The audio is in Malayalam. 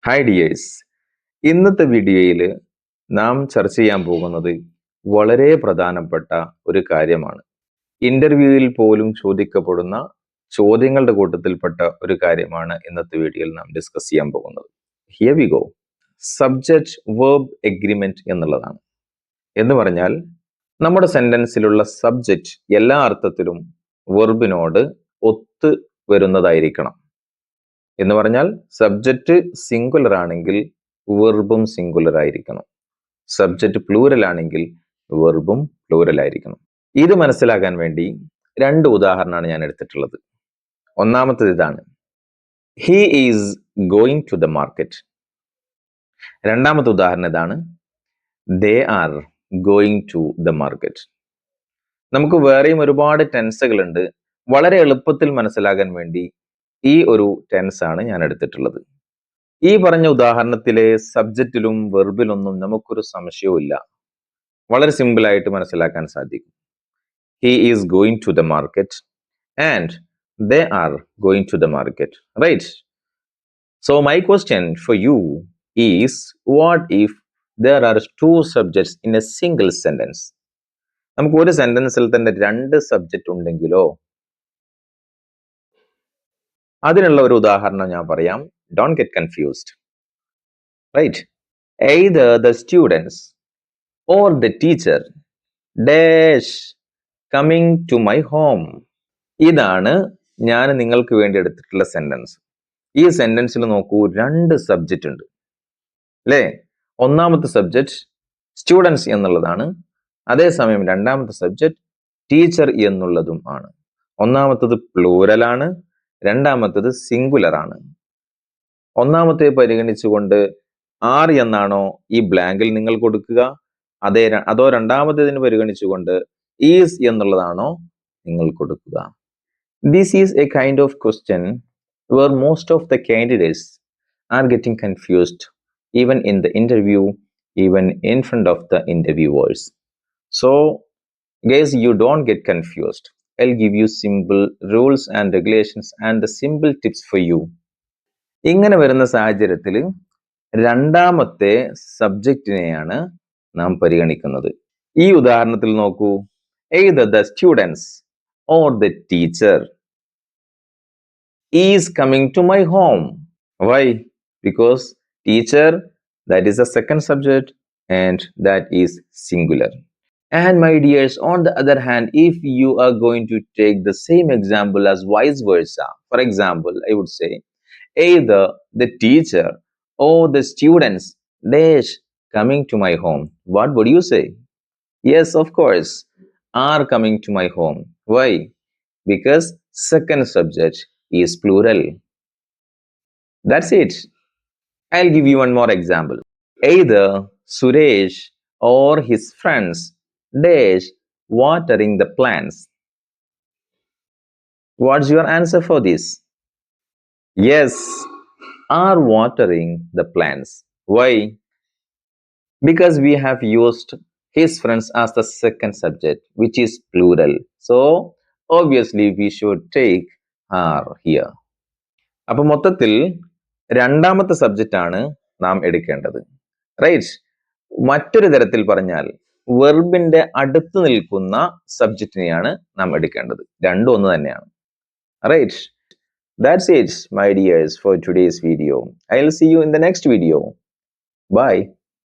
ഹായ് ഡിയേഴ്സ്, ഇന്നത്തെ വീഡിയോയിൽ നാം ചർച്ച ചെയ്യാൻ പോകുന്നത് വളരെ പ്രധാനപ്പെട്ട ഒരു കാര്യമാണ്. ഇന്റർവ്യൂവിൽ പോലും ചോദിക്കപ്പെടുന്ന ചോദ്യങ്ങളുടെ കൂട്ടത്തിൽപ്പെട്ട ഒരു കാര്യമാണ് ഇന്നത്തെ വീഡിയോയിൽ നാം ഡിസ്കസ് ചെയ്യാൻ പോകുന്നത്. Here we go. Subject verb agreement എന്നുള്ളതാണ്. എന്ന് പറഞ്ഞാൽ നമ്മുടെ സെന്റൻസിലുള്ള സബ്ജക്റ്റ് എല്ലാ അർത്ഥത്തിലും വെർബിനോട് ഒത്തു വരുന്നതായിരിക്കണം. എന്ന് പറഞ്ഞാൽ സബ്ജക്റ്റ് സിംഗുലർ ആണെങ്കിൽ വെർബും സിംഗുലർ ആയിരിക്കണം. സബ്ജക്റ്റ് പ്ലൂറൽ ആണെങ്കിൽ വെർബും പ്ലൂറൽ ആയിരിക്കണം. ഇത് മനസ്സിലാക്കാൻ വേണ്ടി രണ്ട് ഉദാഹരണമാണ് ഞാൻ എടുത്തിട്ടുള്ളത്. ഒന്നാമത്തേത് ഇതാണ്, he is going to the market. രണ്ടാമത്തെ ഉദാഹരണം ഇതാണ്, they are going to the market. നമുക്ക് വേറെയും ഒരുപാട് ടെൻസുകൾ ഉണ്ട്. വളരെ എളുപ്പത്തിൽ മനസ്സിലാകാൻ വേണ്ടി ഈ ഒരു ടെൻസ് ആണ് ഞാൻ എടുത്തിട്ടുള്ളത്. ഈ പറഞ്ഞ ഉദാഹരണത്തിലെ സബ്ജക്റ്റിലും വെർബിലൊന്നും നമുക്കൊരു സംശയവും ഇല്ല. വളരെ സിമ്പിൾ ആയിട്ട് മനസ്സിലാക്കാൻ സാധിക്കും. He is going to the market and they are going to the market, right? So my question for you is, what if there are two subjects in a single sentence? നമുക്ക് ഒരു സെന്റൻസിൽ തന്നെ രണ്ട് സബ്ജക്റ്റ് ഉണ്ടെങ്കിലോ? അതിനുള്ള ഒരു ഉദാഹരണം ഞാൻ പറയാം. Don't get confused, right? Either the students or the teacher dash coming to my home. ഇതാണ് ഞാൻ നിങ്ങൾക്ക് വേണ്ടി എടുത്തിട്ടുള്ള സെന്റൻസ്. ഈ സെന്റൻസിൽ നോക്കൂ, രണ്ട് സബ്ജക്റ്റ് ഉണ്ട് അല്ലേ? ഒന്നാമത്തെ സബ്ജക്റ്റ് സ്റ്റുഡൻസ് എന്നുള്ളതാണ്, അതേസമയം രണ്ടാമത്തെ സബ്ജക്റ്റ് ടീച്ചർ എന്നുള്ളതും ആണ്. ഒന്നാമത്തത് പ്ലൂറൽ ആണ്, രണ്ടാമത്തത് സിംഗുലർ ആണ്. ഒന്നാമത്തെ പരിഗണിച്ചുകൊണ്ട് ആർ എന്നാണോ ഈ ബ്ലാങ്കിൽ നിങ്ങൾ കൊടുക്കുക, അതോ രണ്ടാമത്തേതിന് പരിഗണിച്ചുകൊണ്ട് ഈസ് എന്നുള്ളതാണോ നിങ്ങൾ കൊടുക്കുക? This is a kind of question where most of the candidates are getting confused, even in the interview, even in front of the interviewers. So guys, you don't get confused. I'll give you simple rules and regulations and the simple tips for you. ഇങ്ങനെ വരുന്ന സാഹചര്യത്തിൽ രണ്ടാമത്തെ സബ്ജക്റ്റിനെയാണ് നാം പരിഗണിക്കുന്നത്. ഈ ഉദാഹരണത്തിൽ നോക്കൂ, either the students or the teacher is coming to my home. Why? Because teacher, that is the second subject and that is singular. And my dears, on the other hand, if you are going to take the same example as vice versa, for example, I would say either the teacher or the students dash coming to my home, what would you say? Yes, of course, are coming to my home. Why? Because second subject is plural. That's it. I'll give you one more example. Either Suresh or his friends dash watering the plants. What's your answer for this? Yes, are watering the plants. Why? Because we have used his friends as the second subject, which is plural. So obviously we should take are here. അപ്പൊ മൊത്തത്തിൽ രണ്ടാമത്തെ സബ്ജക്റ്റ് ആണ് നാം എടുക്കേണ്ടത്, റൈറ്റ്? മറ്റൊരു തരത്തിൽ പറഞ്ഞാൽ വെർബിന്റെ അടുത്ത് നിൽക്കുന്ന സബ്ജക്റ്റിനെയാണ് നാം എടുക്കേണ്ടത്. രണ്ടും ഒന്ന് തന്നെയാണ്, right? That's it, my dears, for today's video. I'll see you in the next video. Bye.